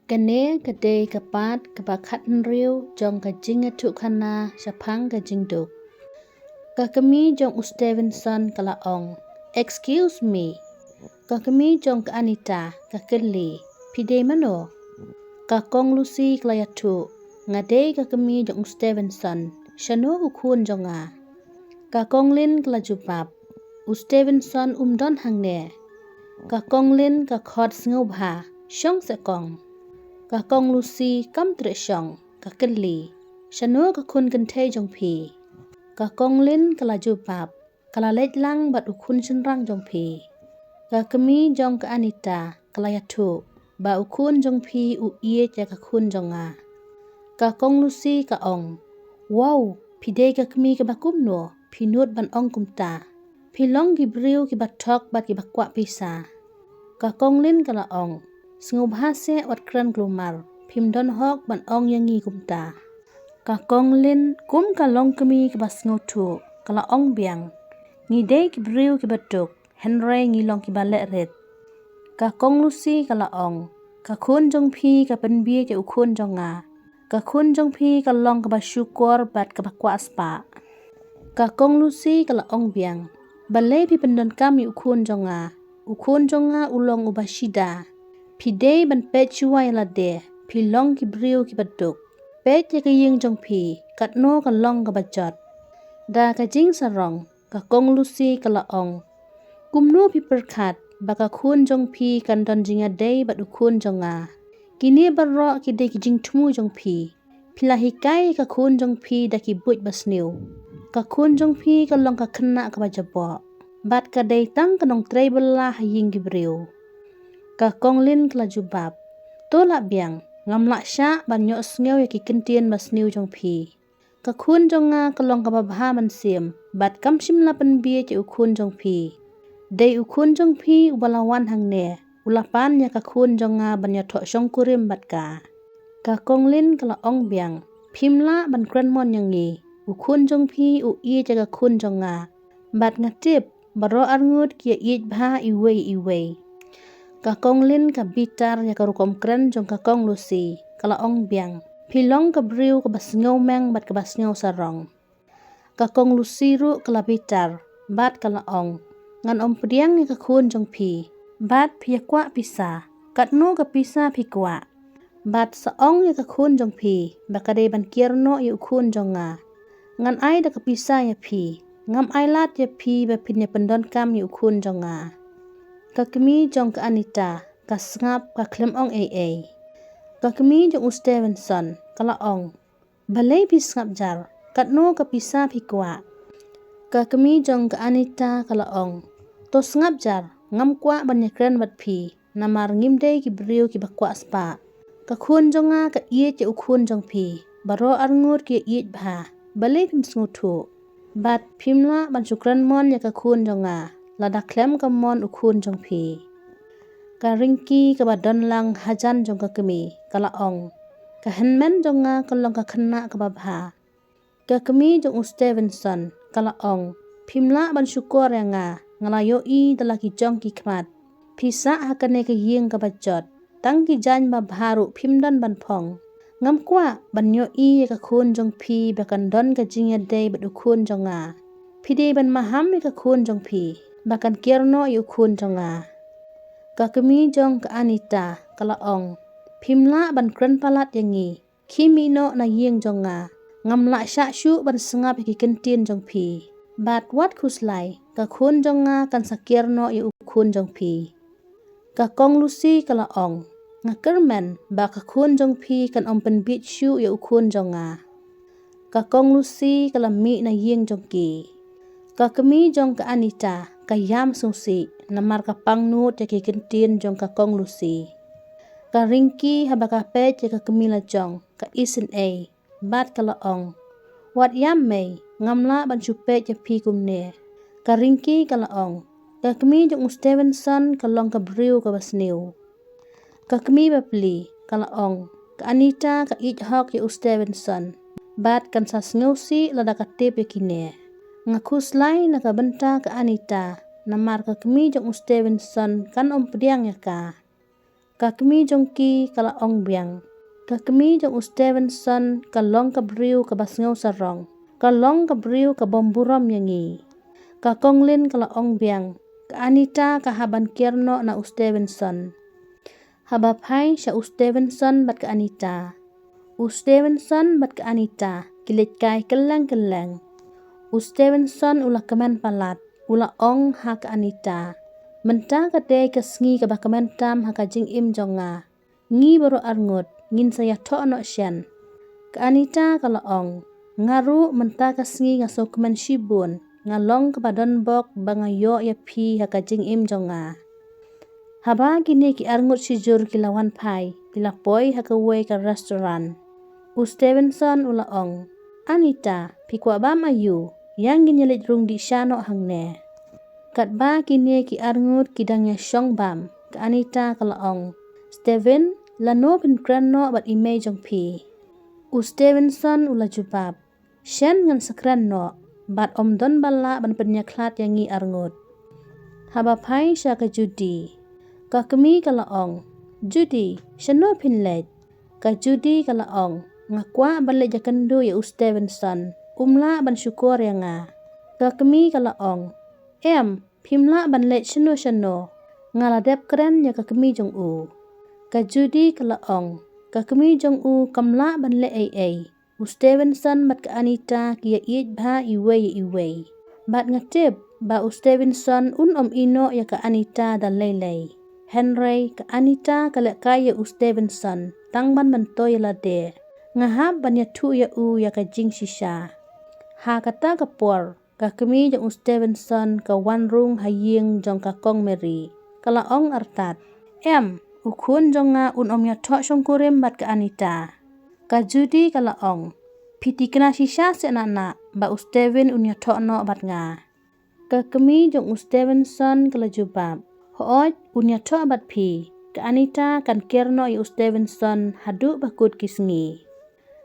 Kane kade kapat kabakat nriu jong kajing atu kana syapang kajing duk. Kakami jong Stevenson kalaong. Excuse me. Kakami jong ka Anita kakeli. Pide mano. Kakong Lucy klayatu. Ngade kakami jong Stevenson. Shano ukun jonga. Kakong Lin kelajupap. Stevenson umdon hangne. Kakong Lin kakot ngubha. Syong sekong. Kakong Lucy kam tre syong. Kakeli. Shano kakun kente jong pi. Kakong Lin kelajupap. Kalalej lang bat ukun senrang jong pi. Kakami jong ka Anita kalayatu. Ba ukun jong pi u iye ja kakun jonga. Kakong Lucy kaong. Wow, pide kakami kebakum no. Pinut ban ong kumta. Pilong gibriu kibatok bat kibakwa pisa. Kakong Lin kalaong. Sengubhase wat kran glumar. Pimdon hok ban ong yangi kumta. Kakong Lin kum kalong kami kibas ngutu. Kalaong biang. Ngidei kibriu kibatuk. Henry ngilong kibalek red. Kakong Lucy kalaong. Kakun jong pi kapenbie ke ukun jonga. Kakun jong pi kalong kebasyukur bat kebakwa aspa. Kakong Lucy kalaong biang. Balai pi pendon kami ukun jonga. Ukun jonga ulong ubashida. Pidei ban pet chuai lade. Pilong kibriu kibatuk. Pet ya kiying jong pi. Katno kalong kebajot. Da kajing sarong. Kakong Lucy kalaong. Kumno pi perkat. Baka kun jong pi kandon jinga day bat ukun jonga. Kini barok kide kijing tumu jong pi. Pilahikai kakun jong pi daki buit basniu. Kakun jong pi kalong kakena kabajabok. Bat kadai tang kanong tray belah ying gibriu. Kakong Lin kelajubab. Tolak biang. Ngamlak syak banyak sengau yaki kentien basniu jong pi. Kakun jonga kalong kababha mansim. Bat kam simlapan biye ci ukun jong pi. Day ukun jong pi ubalawan hangne. Ulapan ya kakun jonga banyak tok syongkurim bat ka. Kakong Lin kalaong biang. Pimla ban kran mon yangi. Ukun jong pi u iye jaga kun jonga. Bat ngatip. Baro arngut kia iye bha iwei. Kakong Lin kabitar ya karukom kran jong kakong Lucy. Kalaong biang. Pilong kabriu kabasngau meng bat kabasngau sarong. Kakong Lucy ru kalabitar. Bat kalaong. Ngan om pediang ya kakun jong pi. Bat piyakwa pisa. Katno kapisa pikwa. Bat saong ya kakun jong pi. Bakade ban kierno ya ukun jonga. Ngan ay da kapisa ya pi. Ngam ay lat ya pi bapin ya pendon kam ya ukun jonga. Kakami jong ka Anita. Kasngap kaklem ong AA. Kakami jong Stevenson. Kalaong. Balai pisngap jar. Katno kapisa pikwa. Kakami jong ka Anita kalaong. To sngap jar. Ngam kwa banyakran bat pi. Namar ngimdei kibriu kibakwa spa. Kakun jonga ka iye ce ukun jong pi. Baro arngut ki iye bha. Balai pim sengutu. Bat pimla ban syukran mon ya kakun jonga. Lada klem ka mon ukun jong pi. Ka ringki ka badon lang hajan jong kakami. Kalaong. Ka henmen jonga kalong ka kena ka babha. Kakami jong Stevenson. Kalaong. Pimla ban syukur ya nga. Ngalayo i dalaki jong ki kmat. Pisa hakane ka ying ka bajot. Tang ki jan babharu pimdan ban pong. Ngam kwa banyo i ka kun jong pi bakan don ka jingya day bat ukun jonga. Pide ban maham ka kun jong pi. Bakan kierno i ukun jonga. Kakami jong ka Anita kalaong. Pimla ban kran palat yangi. Kimi no na ying jonga. Ngam lak syak syuk ban sengap ki kentin jong pi. Bat wat kuslai. Kakun jonga kan sakierno i ukun jong pi. Kakong Lucy kalaong. Ngakermen ba kakun jong pi kan ompen bit syuk i ukun jonga. Kakong Lucy kalami na ying jong ki. Kakami jong ka Anita. Kayam sungsi. Namar kapang nut ya ki kentin jong kakong Lucy. Ka ringki habaka pet ya kakami la jong. Ka isin A. Bat kalaong. Wat yam may. Ngamla ban syupet ya pi kumne. Ka ringki kalaong. Kakami jong Stevenson kalong kabriu ka basniu. Kakami bapli. Kalaong. Ka Anita ka hok ya Stevenson. Bat kan sasngausi lada katip ya kine. Ngakuslay nakabenta ka Anita. Namar kakami jong Stevenson kan om pediang ya ka. Kakmi jongki kala ong biang. Kakmi jong Stevenson kalong kabriu ka basngau sarong. Kalong kabriu ka bomburam yangi. Kakonglin kala ong biang. Ka Anita ka haban kierno na Stevenson. Habapai sya Stevenson bat ka Anita. Stevenson bat ka Anita. Kilit kai keleng-keleng. Stevenson ula kemen palat. Ula ong ha ka Anita. Menta ka te ka sngi ka bakamen tam ha ka jing im jonga. Ngi baru arngut. Ngin saya to no syen. Ka Anita kala ong. Ngaru menta ka sngi nga so kemen shibun. Ngalong ka badon bok bangayo ya pi ha ka jing im jonga. Haba kini ki arngut sijur kilawan pai. Kila poi ha ka we ka restoran. Stevenson ula ong. Anita, pi kwa bam ayu. Yang ginyelit rung di syano hangne. Kat ba kini ki arngut kidangnya syong bam. Ka Anita kala ong. Steven, lano pin krenno bat ime jong pi. Stevenson ula jubab. Shen ngan sekren no. Bat om don bala ban penyaklat yang ngi arngut. Habapai sya ka Judy. Ka kemi kala ong. Judy, syano pin let. Ka Judy kala ong. Ngakwa balik jakendu ya Stevenson. Umla ban syukur ya nga. Ka kemi kala ong. Pimla ban let syano. Ngaladep keren ya ka kemi jong u. Ka Judy kala ong. Ka kemi jong u kamla ban let ay. Stevenson bat ka Anita kia iit ba iwe. Bat ngatip ba Stevenson om ino ya ka Anita da lay. Henry ka Anita kalek kaya Stevenson. Tangban mentoy lade. Ngahap ban ya tu ya u ya ka jing shisha. Ha kata kapor. Ka kemi jong Stevenson ka wan rung haying jong ka kong Mary. Kala ong artat. Ukun jong nga om ya tok syong kurim bat ka Anita. Ka Judy kala ong. Piti kena shisha se anak ba Steven ya tok no bat nga. Ka kemi jong Stevenson kala jubab. Hooj ya tok bat pi. Ka Anita kan kierno ya Stevenson haduk bakut kisngi.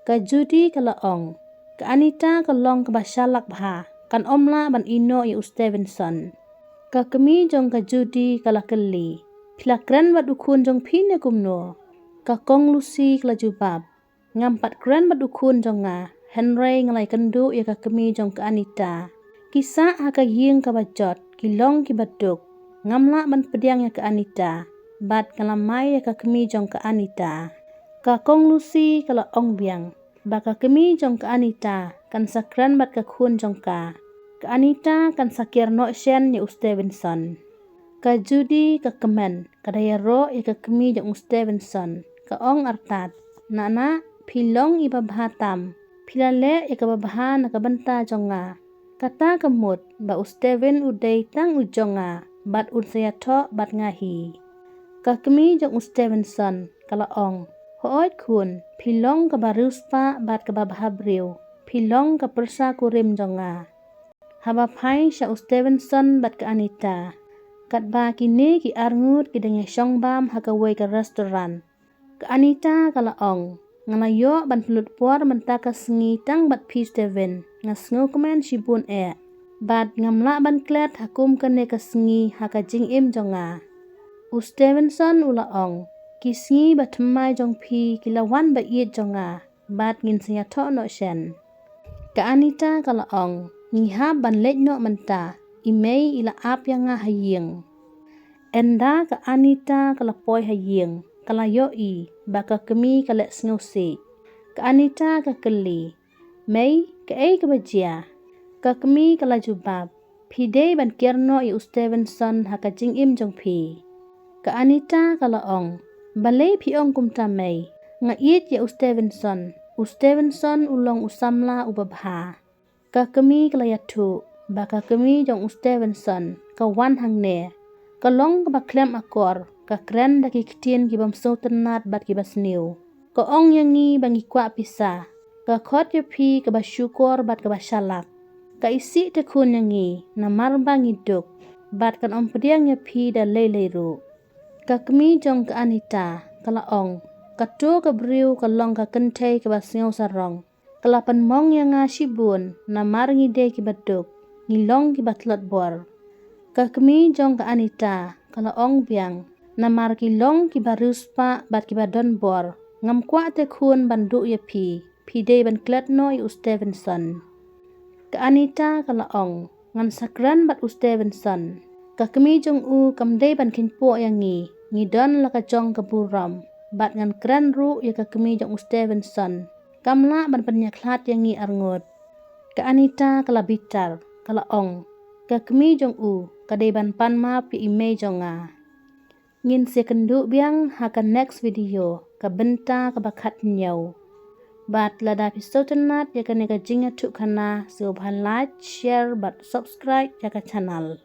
Ka Judy kala ong. Ka Anita kalong ka basyalak bah. Kan omla ban ino ya Stevenson. Ka kemi jong ka Judy kala keli. Pila keren bat ukun jong pine kumno. Ka kong Lucy kala jubab. Ngampat keren bat ukun jong nga. Henry ngalai kendu ya ka kemi jong ka Anita. Kisah ha ka ying ka bajot. Kilong ki baduk. Ngamla ban pediang ya ka Anita. Bat kalamai ya ka kemi jong ka Anita. Ka kong Lucy kala ong biang. Ba ka kemi jong ka Anita. Kan sakren bat ka kun jong ka. Ka Anita kan sakir no syen ya Stevenson. Ka Judy ka kemen. Kadaya ro ya ka kemi jong Stevenson. Ka ong artat. Nana pilong iba bahatam. Pilale ya ka babaha na kabanta jong nga. Kata kemut ba Steven uday tang ujong nga. Bat unsaya to bat ngahi. Ka kemi jong Stevenson. Kala ong. Hoot kun. Pilong ka baruspa bat ka babaha briw. Pilong ka persa kurim jong nga. Habapai sya Stevenson bat ka Anita. Kat ba kini ki arngut ki denge syong bam ha ka way ka restoran. Ka Anita kala ong. Ngalayo ban pelut puar menta ka sengi tang bat pi Steven. Ngasngu kemen shibun Bat ngamla ban klet hakum kene ka sengi ha ka jing im jong nga. Stevenson ula ong. Ki sengi bat mai jong pi kilawan ba iit jong nga. Bat ngin siya to no syen. Ka Anita kala ong. Ngihab ban let no menta. Imei ila ap yang nga haying. Enda ka Anita kala poi haying. Kala yoi. Baka kemi kala sngusik. Ka Anita ka keli. Mei ka ei ka bajia. Ka kemi kala jubab. Pidei ban kierno i Stevenson ha ka jing im jong pi. Ka Anita kala ong. Balay pi ong kumta mei. Nga iit ya Stevenson. Stevenson ulong usamla ubabha. Ka kemi kala yatu. Baka kemi jong Stevenson. Ka wan hangne. Kalong ka baklem akor. Ka kren da kikitin ki bamso tenat bat ki basniu. Ka ong yangi bangi kwa pisa. Ka kot ya pi ka basyukor bat ka basyalak. Ka isi te kun yangi na marbang iduk. Bat kan om pediang ya pi da leleru. Ka kemi jong ka Anita. Kala ong. Katu ka briu kalong ka kentay ka basngaw sarong. Kalapan mong yang nga shibun na marangi de ki baduk. Ngilong ki batlat bor. Ka kemi jong ka Anita. Kala ong biang. namar ki long ki baruspa bat ki badon bor ngam kwa te kun bandu ya pi day ban klat no i Stevenson. Ka Anita kalaong ngan sakran bat Stevenson. Ka kemi jong u kam day ban kinpo yang ngi don la ka jong ka buram bat ngan kran ru ya ka kemi jong Stevenson. Kamla ban penyaklat yang ngi arngot. Ka Anita kalabitar kalaong ka kemi jong u ka day ban pan ma pi ime jonga. Ngin se kendu biang haka next video ka benta ka bakat nyau. Bat lada episode nat ya ka nega jinga tu kana so like, share, but subscribe ya ka channel.